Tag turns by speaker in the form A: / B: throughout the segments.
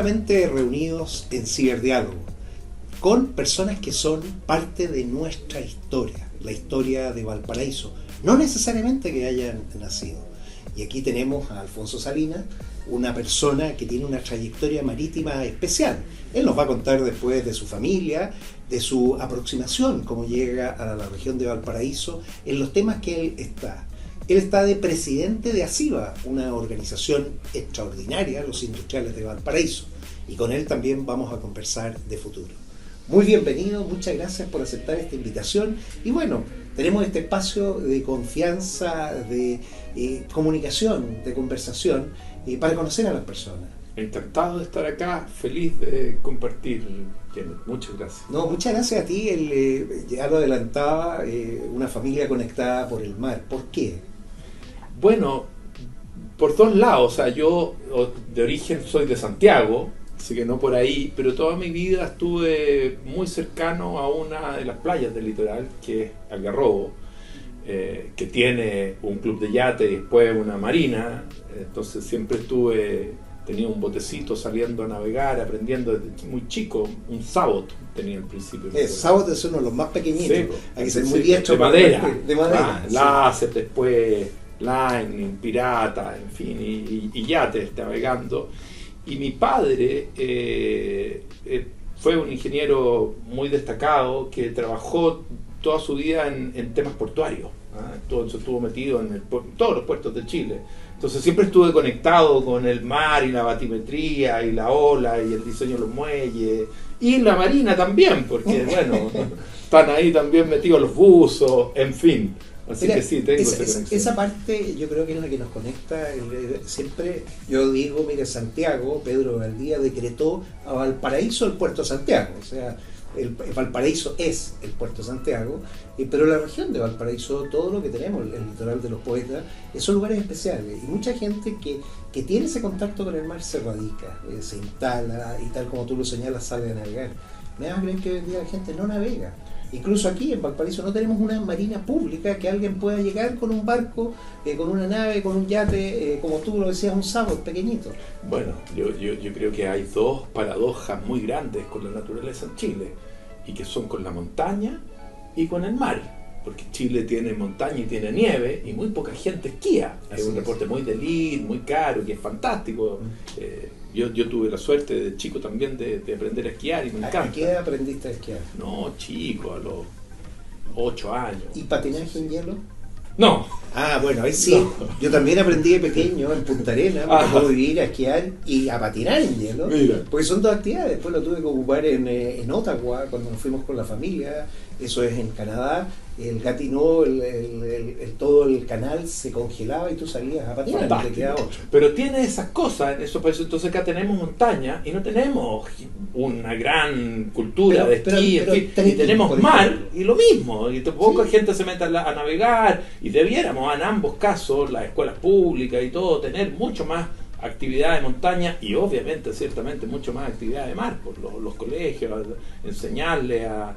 A: nuevamente reunidos en Ciberdiálogo con personas que son parte de nuestra historia, la historia de Valparaíso, no necesariamente que hayan nacido. Y aquí tenemos a Alfonso Salinas, una persona que tiene una trayectoria marítima especial. Él nos va a contar después de su familia, de su aproximación, cómo llega a la región de Valparaíso, en los temas que él está. Él está de presidente de ASIVA, una organización extraordinaria, los industriales de Valparaíso. Y con él también vamos a conversar de futuro. Muy bienvenido, muchas gracias por aceptar esta invitación. Y bueno, tenemos este espacio de confianza, de comunicación, de conversación, para conocer a las personas.
B: Encantado de estar acá, feliz de compartir. Muchas gracias.
A: No, muchas gracias a ti. Ya lo adelantaba, una familia conectada por el mar. ¿Por qué?
B: Bueno, por dos lados. O sea, yo de origen soy de Santiago, así que no por ahí, pero toda mi vida estuve muy cercano a una de las playas del litoral, que es Algarrobo, que tiene un club de yate y después una marina. Entonces siempre tenía un botecito saliendo a navegar, aprendiendo desde muy chico. Un Sabot tenía al principio.
A: Sabot es uno de los más pequeñitos. Sí, hay que ser muy
B: diestro. De madera.
A: De madera.
B: Sí. Láser, después Lightning, Pirata, en fin, y yates navegando. Y mi padre fue un ingeniero muy destacado que trabajó toda su vida en temas portuarios. Entonces estuvo metido en todos los puertos de Chile. Entonces siempre estuve conectado con el mar y la batimetría y la ola y el diseño de los muelles y la marina también, porque bueno, están ahí también metidos los buzos, en fin. Así que sí, tengo esa conexión.
A: Esa parte yo creo que es la que nos conecta. Siempre yo digo, mire, Santiago, Pedro Valdía decretó a Valparaíso el puerto de Santiago, o sea, Valparaíso es el puerto de Santiago, pero la región de Valparaíso, todo lo que tenemos, el litoral de los poetas, son lugares especiales, y mucha gente que tiene ese contacto con el mar se radica, se instala, y tal como tú lo señalas, sale a navegar. Me da a creer que hoy en día la gente no navega. Incluso aquí en Valparaíso no tenemos una marina pública que alguien pueda llegar con un barco, con una nave, con un yate, como tú lo decías, un Sabot pequeñito.
B: Bueno, yo creo que hay dos paradojas muy grandes con la naturaleza en Chile, y que son con la montaña y con el mar. Porque Chile tiene montaña y tiene nieve, y muy poca gente esquía. Es un deporte muy de elite, muy caro, que es fantástico. Yo tuve la suerte de chico también de aprender a esquiar y me encanta.
A: ¿A qué edad aprendiste a esquiar?
B: No, chico, a los 8 años.
A: ¿Y patinaje en hielo?
B: No.
A: Ah, bueno, ahí sí. No. Yo también aprendí de pequeño en Punta Arenas, me tocó vivir a esquiar y a patinar en hielo.
B: Mira.
A: Porque son dos actividades. Después lo tuve que ocupar en Ottawa, cuando nos fuimos con la familia. Eso es en Canadá. El Gatineau, todo el canal se congelaba y tú salías a patinar.
B: Te quedaba otro. Pero tiene esas cosas en esos países. Entonces acá tenemos montaña y no tenemos una gran cultura de esquí, y tenemos mar y lo mismo. Y poca gente se mete a navegar, y debiéramos en ambos casos, las escuelas públicas y todo, tener mucho más actividad de montaña y obviamente, ciertamente, mucho más actividad de mar por los colegios, enseñarle a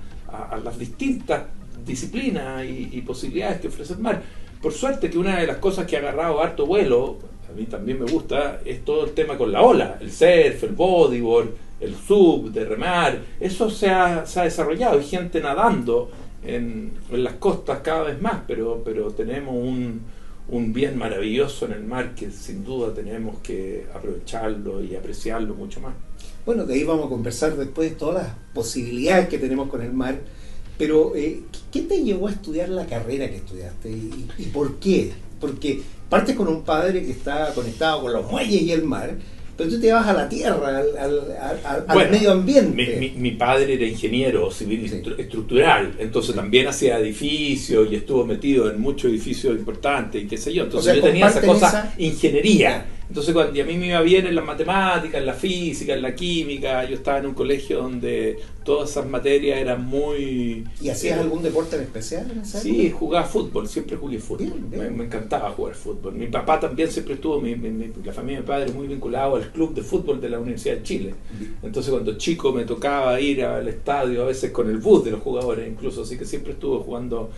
B: las distintas disciplinas y posibilidades que ofrece el mar. Por suerte que una de las cosas que ha agarrado harto vuelo, a mí también me gusta, es todo el tema con la ola, el surf, el bodyboard, el sub, de remar. Eso se ha desarrollado, hay gente nadando en las costas cada vez más, pero tenemos un bien maravilloso en el mar que sin duda tenemos que aprovecharlo y apreciarlo mucho más.
A: Bueno, de ahí vamos a conversar después de todas las posibilidades que tenemos con el mar, pero ¿qué te llevó a estudiar la carrera que estudiaste y por qué? Porque partes con un padre que está conectado con los muelles y el mar, pero tú te vas a la tierra, al medio ambiente.
B: Mi padre era ingeniero civil estructural, entonces también hacía edificios y estuvo metido en muchos edificios importantes y qué sé yo. Entonces yo tenía esa cosa, ingeniería. Entonces cuando a mí me iba bien en las matemáticas, en la física, en la química, yo estaba en un colegio donde todas esas materias eran muy...
A: ¿Y hacías algún deporte en especial en esa época?
B: Sí, jugaba fútbol, siempre jugué fútbol. Bien. Me encantaba jugar fútbol. Mi papá también siempre estuvo, la familia de mi padre, muy vinculado al club de fútbol de la Universidad de Chile. Entonces cuando chico me tocaba ir al estadio, a veces con el bus de los jugadores incluso, así que siempre estuve jugando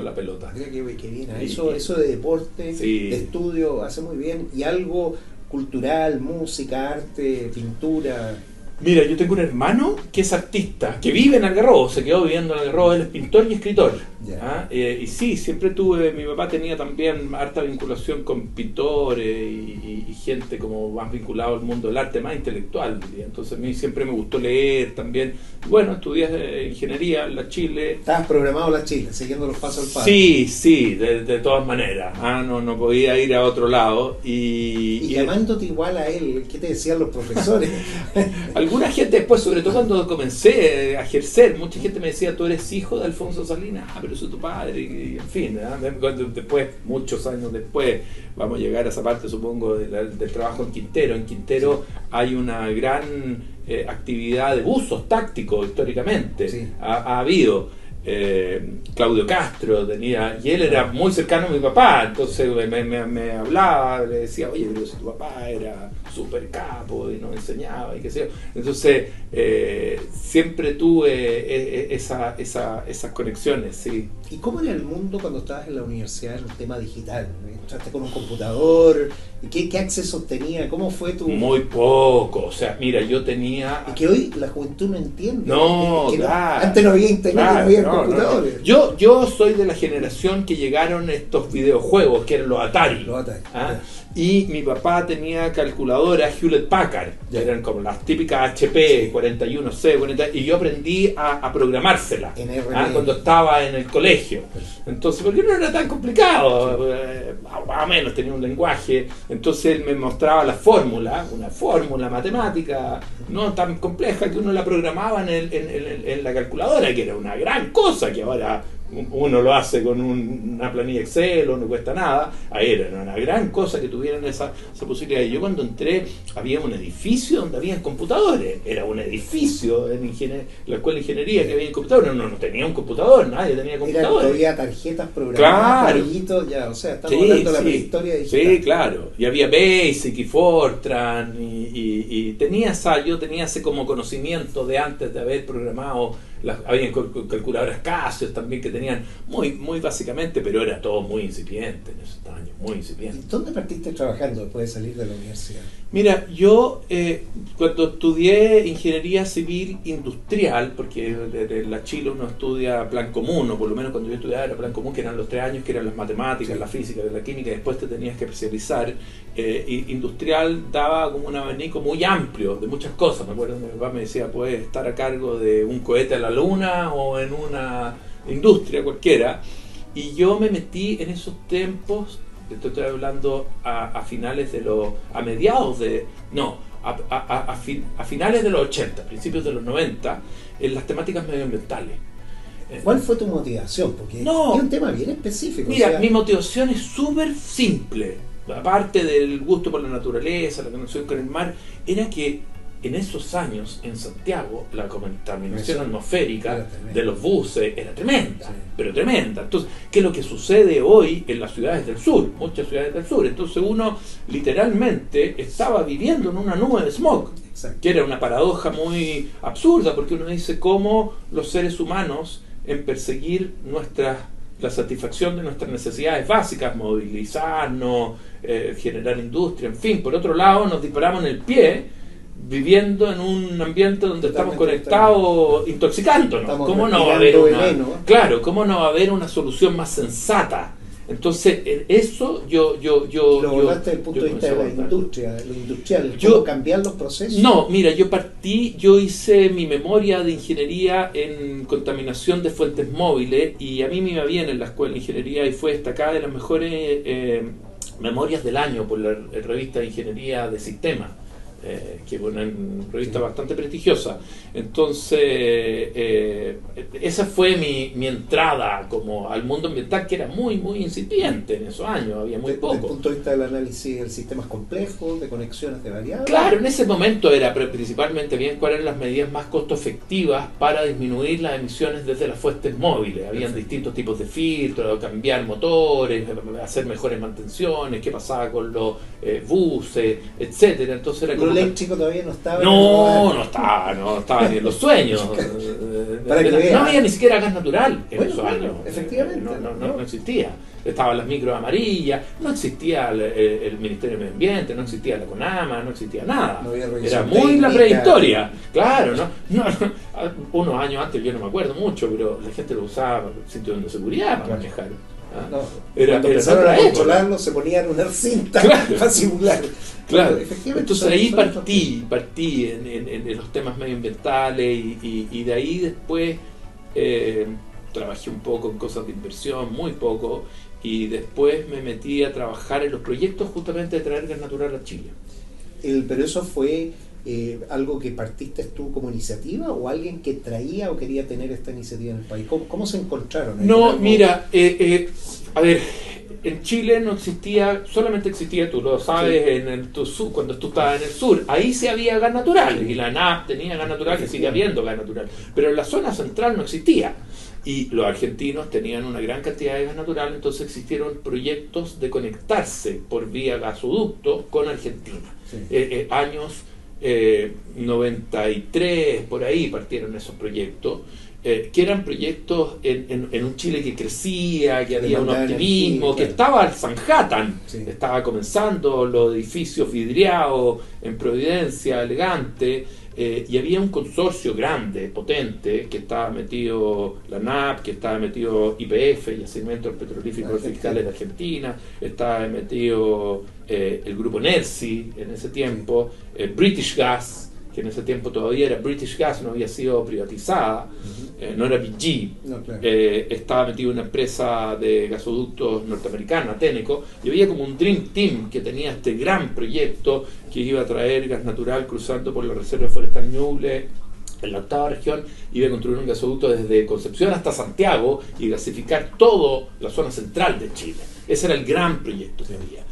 B: la pelota.
A: Mira qué bien, eso de deporte, de estudio, hace muy bien. Y algo cultural, música, arte, pintura?
B: Mira, yo tengo un hermano que es artista, que vive en Algarrobo, se quedó viviendo en Algarrobo, él es pintor y escritor. Y sí, siempre mi papá tenía también harta vinculación con pintores y gente como más vinculada al mundo del arte, más intelectual. Entonces a mí siempre me gustó leer también. Bueno, estudié ingeniería en la Chile.
A: ¿Estabas programado en la Chile, siguiendo los pasos del padre?
B: Sí, de todas maneras. No podía ir a otro lado. Y
A: llamándote igual a él, ¿qué te decían los profesores?
B: Alguna gente después, sobre todo cuando comencé a ejercer, mucha gente me decía, tú eres hijo de Alfonso Salinas, pero soy tu padre, y en fin, después, muchos años después, vamos a llegar a esa parte, supongo, del trabajo en Quintero. En Quintero hay una gran actividad de buzos tácticos históricamente. Sí. Ha habido Claudio Castro tenía, y él era muy cercano a mi papá, entonces me hablaba, le decía, oye, pero si tu papá era súper capo y nos enseñaba y qué sé yo. Entonces siempre tuve esas conexiones, sí.
A: ¿Y cómo era el mundo cuando estabas en la universidad en el tema digital? ¿Entraste con un computador? ¿Qué accesos tenía? ¿Cómo fue tu...?
B: Muy poco, o sea, mira, yo tenía...
A: Es que hoy la juventud no entiende.
B: No, claro.
A: Antes no había internet, no había computadores.
B: No. Yo soy de la generación que llegaron estos videojuegos, que eran los Atari. Y mi papá tenía calculadoras Hewlett Packard, que eran como las típicas HP, 41C, 40, y yo aprendí a programárselas cuando estaba en el colegio. Entonces, porque no era tan complicado, más o menos tenía un lenguaje. Entonces él me mostraba la fórmula, una fórmula matemática no tan compleja, que uno la programaba en la calculadora, que era una gran cosa, que ahora uno lo hace con una planilla Excel o no cuesta nada. Ahí era una gran cosa que tuvieran esa posibilidad. Y yo cuando entré había un edificio donde había computadores, era un edificio en la escuela de ingeniería que había computadores. No tenía un computador, nadie tenía computadores.
A: Había tarjetas programadas, claro. Ya, o sea, estamos hablando de la prehistoria digital.
B: Sí, claro, y había Basic y Fortran y yo tenía ese como conocimiento de antes de haber programado. Había calculadoras Casio también que tenían muy básicamente, pero era todo muy incipiente en esos años, muy incipiente.
A: ¿Y dónde partiste trabajando después de salir de la universidad?
B: Mira, yo cuando estudié ingeniería civil industrial, porque en la Chile uno estudia plan común, o por lo menos cuando yo estudiaba era plan común, que eran los 3 años, que eran las matemáticas, la física, la química, y después te tenías que especializar. Industrial daba como un abanico muy amplio de muchas cosas. Me acuerdo que mi papá me decía, puedes estar a cargo de un cohete a la luna o en una industria cualquiera. Y yo me metí en esos tiempos, estoy hablando a finales de a finales de los 80, principios de los 90, en las temáticas medioambientales.
A: ¿Cuál fue tu motivación? Porque es un tema bien específico.
B: Mira, mi motivación es súper simple. Aparte del gusto por la naturaleza, la conexión con el mar, era que en esos años en Santiago la contaminación atmosférica de los buses era tremenda, pero tremenda. Entonces, ¿qué es lo que sucede hoy en las ciudades del sur? Muchas ciudades del sur. Entonces uno literalmente estaba viviendo en una nube de smog, que era una paradoja muy absurda, porque uno dice cómo los seres humanos, en perseguir la satisfacción de nuestras necesidades básicas, movilizarnos, generar industria, en fin, por otro lado nos disparamos en el pie viviendo en un ambiente donde estamos conectados, intoxicándonos. ¿Cómo no va a haber ¿cómo no va a haber una solución más sensata? Entonces, eso yo
A: lo abordaste desde el punto de vista de la industria, lo industrial, ¿cómo cambiar los procesos?
B: No, mira, yo hice mi memoria de ingeniería en contaminación de fuentes móviles, y a mí me iba bien en la escuela de ingeniería y fue destacada de las mejores memorias del año por la revista de Ingeniería de Sistemas. Que es una revista bastante prestigiosa. Entonces esa fue mi entrada como al mundo ambiental, que era muy incipiente en esos años, había muy poco.
A: Desde el punto de vista del análisis de sistemas complejos, de conexiones de variables.
B: Claro, en ese momento era principalmente bien cuáles eran las medidas más costo efectivas para disminuir las emisiones desde las fuentes móviles. Habían distintos tipos de filtros, cambiar motores, hacer mejores mantenciones, qué pasaba con los buses, etcétera. Entonces era como
A: eléctrico todavía no estaba.
B: No estaba ni en los sueños. No había ni siquiera gas natural en esos años.
A: Efectivamente.
B: No existía. Estaban las micros amarillas, no existía el Ministerio de Medio Ambiente, no existía la CONAMA, no existía nada. Era muy la prehistoria. Claro, unos años antes, yo no me acuerdo mucho, pero la gente lo usaba por cinturón de seguridad para manejar.
A: Cuando empezaron a controlarlo, se ponían una cinta para simular.
B: Claro. Entonces ahí partí en los temas medioambientales y de ahí después trabajé un poco en cosas de inversión, muy poco, y después me metí a trabajar en los proyectos justamente de traer gas natural a Chile.
A: Pero eso fue algo que partiste tú como iniciativa o alguien que traía o quería tener esta iniciativa en el país. ¿Cómo se encontraron?
B: No, mira, a ver, en Chile no existía, solamente existía, tú lo sabes, cuando tú estabas en el sur, ahí sí había gas natural, y la ANAP tenía gas natural, que sigue habiendo gas natural, pero en la zona central no existía. Y los argentinos tenían una gran cantidad de gas natural, entonces existieron proyectos de conectarse por vía gasoducto con Argentina. Años 93, por ahí partieron esos proyectos, que eran proyectos en un Chile que crecía, que había un optimismo, que estaba al Sanhattan, estaba comenzando los edificios vidriados en Providencia, elegante. Y había un consorcio grande, potente, que estaba metido la ANAP, que estaba metido YPF, Yacimientos Petrolíferos Fiscales de Argentina, estaba metido el grupo NERSI en ese tiempo, British Gas, que en ese tiempo todavía era British Gas, no había sido privatizada, no era BG, estaba metido una empresa de gasoductos norteamericana, Tenneco, y había como un Dream Team que tenía este gran proyecto que iba a traer gas natural cruzando por la Reserva Forestal Ñuble, en la octava región, iba a construir un gasoducto desde Concepción hasta Santiago y gasificar toda la zona central de Chile. Ese era el gran proyecto que había.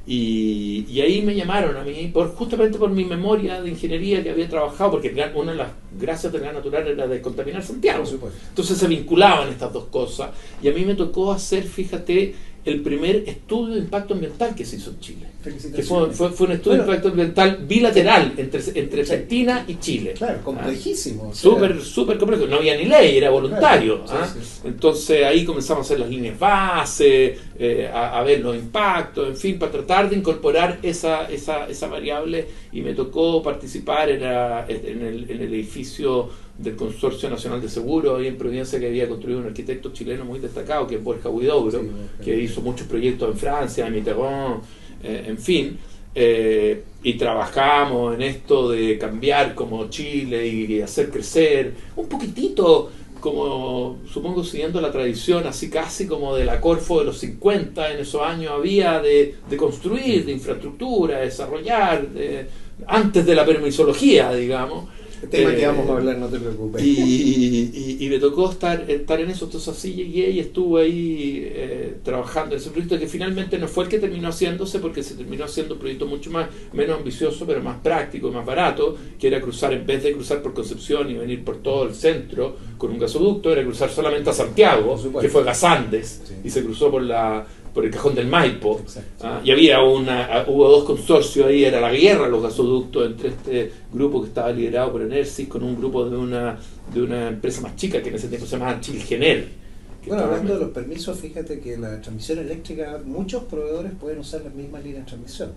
B: Y ahí me llamaron a mí, justamente por mi memoria de ingeniería que había trabajado, porque una de las gracias del gas natural era descontaminar Santiago. Entonces se vinculaban estas dos cosas. Y a mí me tocó hacer, fíjate, el primer estudio de impacto ambiental que se hizo en Chile. Que fue un estudio de impacto ambiental bilateral entre Argentina y Chile.
A: Claro, complejísimo.
B: Súper complejo. No había ni ley, era voluntario. Entonces ahí comenzamos a hacer las líneas base, a ver los impactos, en fin, para tratar de incorporar esa variable, y me tocó participar en el edificio del Consorcio Nacional de Seguros ahí en Providencia, que había construido un arquitecto chileno muy destacado, que es Borja Huidobro, que hizo muchos proyectos en Francia, en Mitterrand, en fin, y trabajamos en esto de cambiar como Chile y hacer crecer un poquitito, como supongo siguiendo la tradición así casi como de la Corfo de los 50, en esos años había de construir, de infraestructura, de desarrollar, antes de la permisología, digamos.
A: El tema que vamos a hablar, no te preocupes.
B: Y me tocó estar en eso, entonces así llegué y estuve ahí trabajando en ese proyecto, que finalmente no fue el que terminó haciéndose, porque se terminó haciendo un proyecto mucho menos ambicioso, pero más práctico, más barato, que era cruzar, en vez de cruzar por Concepción y venir por todo el centro con un gasoducto, era cruzar solamente a Santiago, que fue Gas Andes, y se cruzó por el Cajón del Maipo, y hubo dos consorcios ahí, era la guerra los gasoductos entre este grupo que estaba liderado por Enersis con un grupo de una empresa más chica que en ese tiempo se llamaba Chilgener.
A: Bueno, hablando de los permisos, fíjate que la transmisión eléctrica, muchos proveedores pueden usar las mismas líneas de transmisión.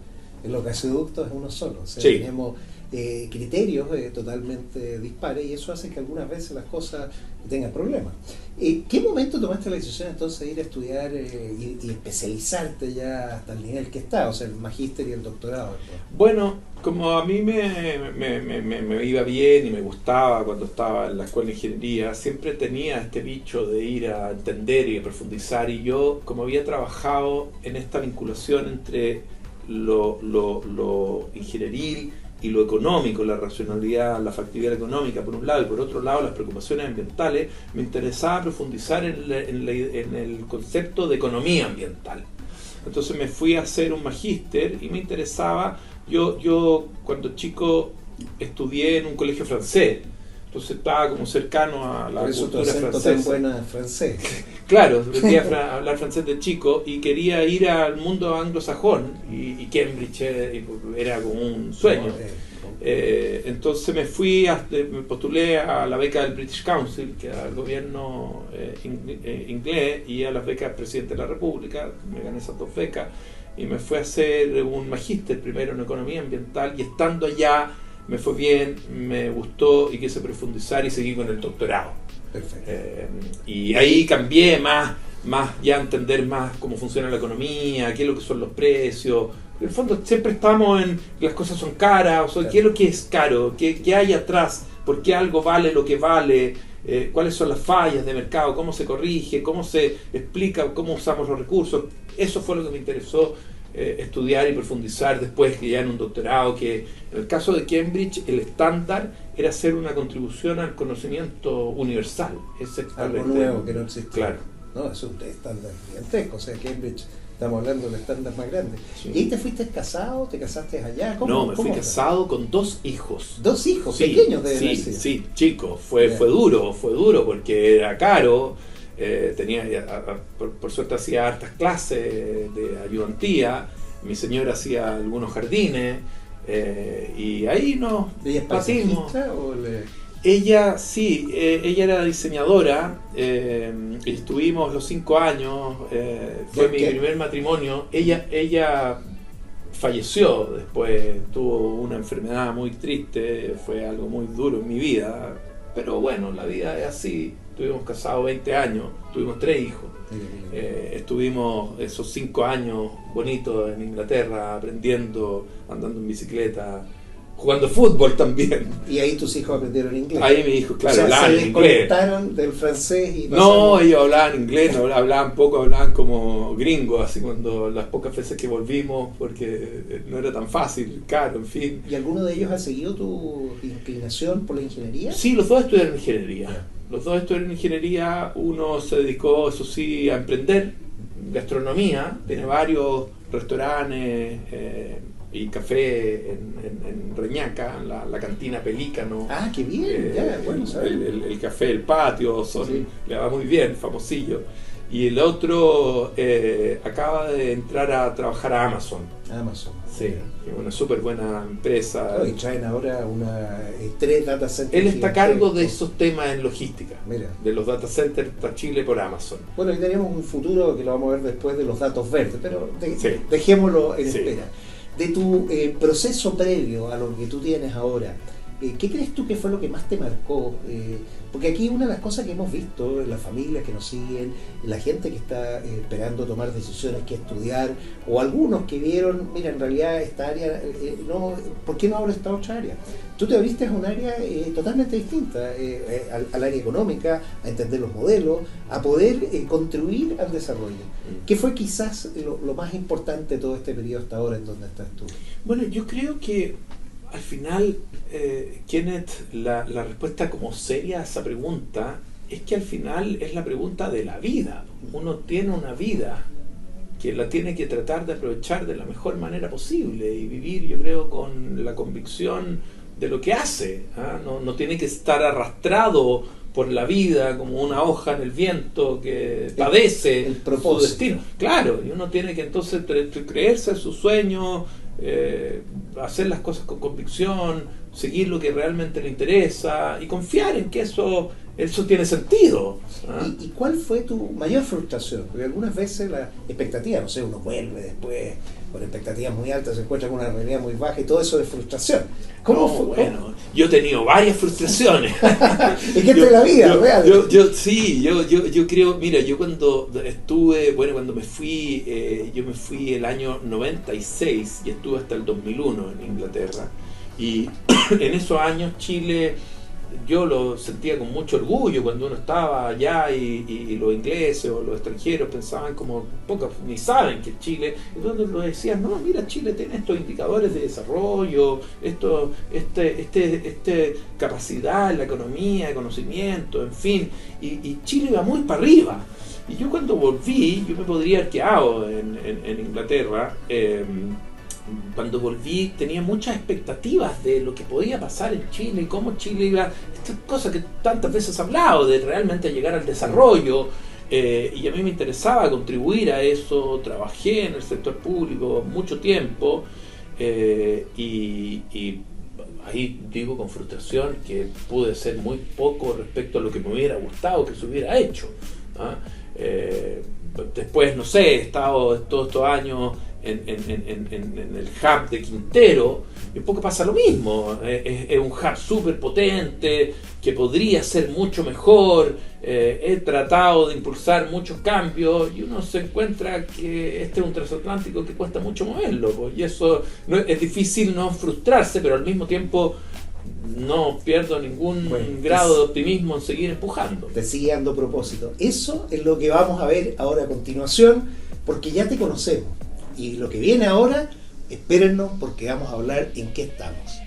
A: En los gasoductos es uno solo, o sea, tenemos criterios totalmente dispares, y eso hace que algunas veces las cosas tengan problemas. ¿Qué momento tomaste la decisión entonces de ir a estudiar y especializarte ya hasta el nivel que está, o sea, el magíster y el doctorado?
B: Bueno, como a mí me iba bien y me gustaba cuando estaba en la escuela de ingeniería, siempre tenía este bicho de ir a entender y a profundizar, y yo, como había trabajado en esta vinculación entre lo ingenieril y lo económico, la racionalidad, la factibilidad económica por un lado, y por otro lado las preocupaciones ambientales, me interesaba profundizar en el concepto de economía ambiental. Entonces me fui a hacer un magíster y me interesaba, yo cuando chico estudié en un colegio francés, entonces estaba como cercano a la cultura francesa. Tan
A: buena francés.
B: Claro, aprendí a hablar francés de chico y quería ir al mundo anglosajón, y Cambridge era como un sueño. Entonces me postulé a la beca del British Council, que era el gobierno inglés, y a las becas del presidente de la República. Me gané esas 2 becas y me fui a hacer un magíster primero en economía ambiental, y estando allá me fue bien, me gustó y quise profundizar y seguí con el doctorado.
A: Perfecto.
B: Y ahí cambié más ya entender más cómo funciona la economía, qué es lo que son los precios. En el fondo siempre estamos en las cosas son caras, o sea, qué es lo que es caro, qué hay atrás, por qué algo vale lo que vale, cuáles son las fallas de mercado, cómo se corrige, cómo se explica, cómo usamos los recursos. Eso fue lo que me interesó estudiar y profundizar después, que ya en un doctorado, que en el caso de Cambridge el estándar era hacer una contribución al conocimiento universal.
A: Algo nuevo que no existía.
B: Claro.
A: No, es un estándar gigantesco, o sea, Cambridge, estamos hablando del estándar más grande.
B: Sí.
A: ¿Y ahí te fuiste casado? ¿Te casaste allá?
B: No, me fui casado con 2 hijos.
A: 2 hijos, sí, pequeños de
B: Sí, chicos, fue duro porque era caro. Por suerte hacía hartas clases de ayudantía, mi señora hacía algunos jardines, y ahí nos patimos. Ella era diseñadora, y estuvimos los 5 años, fue mi primer matrimonio. Ella falleció después, tuvo una enfermedad muy triste, fue algo muy duro en mi vida, pero bueno, la vida es así. Estuvimos casados 20 años, tuvimos 3 hijos. Estuvimos esos 5 años bonitos en Inglaterra, aprendiendo, andando en bicicleta, jugando fútbol también.
A: Y ahí tus hijos aprendieron inglés.
B: Ahí mis hijos, claro,
A: o sea,
B: hablaban
A: se
B: inglés.
A: desconectaron del francés y
B: No, ellos hablaban inglés, no hablaban poco, hablaban como gringos, así cuando las pocas veces que volvimos, porque no era tan fácil, caro, en fin.
A: ¿Y alguno de ellos ha seguido tu inclinación por la ingeniería?
B: Sí, los 2 estudiaron ingeniería. Los 2 estudiaron ingeniería, uno se dedicó, eso sí, a emprender gastronomía, tiene varios restaurantes y café en Reñaca, la cantina Pelícano.
A: Ah, qué bien, bueno, ¿sabes?
B: El café El Patio, le va muy bien, famosillo. Y el otro acaba de entrar a trabajar a Amazon. Sí, una súper buena empresa.
A: Y traen ahora 3 data centers.
B: Él está a cargo de esos temas en logística.
A: Mira. De
B: los data centers para Chile por Amazon.
A: Bueno, y tenemos un futuro que lo vamos a ver después de los datos verdes, pero dejémoslo en espera. De tu proceso previo a lo que tú tienes ahora, ¿qué crees tú que fue lo que más te marcó? Porque aquí una de las cosas que hemos visto en las familias que nos siguen, la gente que está esperando tomar decisiones, que estudiar, o algunos que vieron, mira, en realidad esta área, ¿por qué no abro esta otra área? Tú te abriste a un área totalmente distinta, al área económica, a entender los modelos, a poder contribuir al desarrollo. ¿Qué fue quizás lo más importante de todo este periodo hasta ahora en donde estás tú?
B: Bueno, yo creo que al final, Kenneth, la respuesta como seria a esa pregunta es que al final es la pregunta de la vida. Uno tiene una vida que la tiene que tratar de aprovechar de la mejor manera posible y vivir, yo creo, con la convicción de lo que hace. No tiene que estar arrastrado por la vida como una hoja en el viento que padece su destino. Claro, y uno tiene que entonces creerse su sueño, hacer las cosas con convicción, seguir lo que realmente le interesa y confiar en que eso tiene sentido.
A: ¿Y cuál fue tu mayor frustración? Porque algunas veces la expectativa, no sé, uno vuelve después con expectativas muy altas, se encuentra con una realidad muy baja y todo eso es frustración. ¿Cómo fue?
B: Bueno, yo he tenido varias frustraciones.
A: Es que esta es la vida, real.
B: Yo creo, mira, yo cuando me fui, yo me fui el año 96 y estuve hasta el 2001 en Inglaterra. Y en esos años Chile, yo lo sentía con mucho orgullo cuando uno estaba allá y los ingleses o los extranjeros pensaban como pocos ni saben que Chile, entonces lo decían, no, mira, Chile tiene estos indicadores de desarrollo, capacidad en la economía, de conocimiento, en fin, y Chile va muy para arriba. Y yo cuando volví, yo me podría haber quedado en Inglaterra. Cuando volví tenía muchas expectativas de lo que podía pasar en Chile y cómo Chile iba, estas cosas que tantas veces he hablado, de realmente llegar al desarrollo, y a mí me interesaba contribuir a eso. Trabajé en el sector público mucho tiempo, y ahí digo con frustración que pude hacer muy poco respecto a lo que me hubiera gustado que se hubiera hecho. ¿Ah? Después, no sé, he estado todos estos años en el hub de Quintero, y un poco pasa lo mismo. Es un hub súper potente, que podría ser mucho mejor. He tratado de impulsar muchos cambios y uno se encuentra que este es un transatlántico que cuesta mucho moverlo, pues, y eso es difícil no frustrarse, pero al mismo tiempo no pierdo ningún grado de optimismo en seguir empujando.
A: Te sigue dando propósito. Eso es lo que vamos a ver ahora a continuación, porque ya te conocemos. Y lo que viene ahora, espérennos, porque vamos a hablar en qué estamos.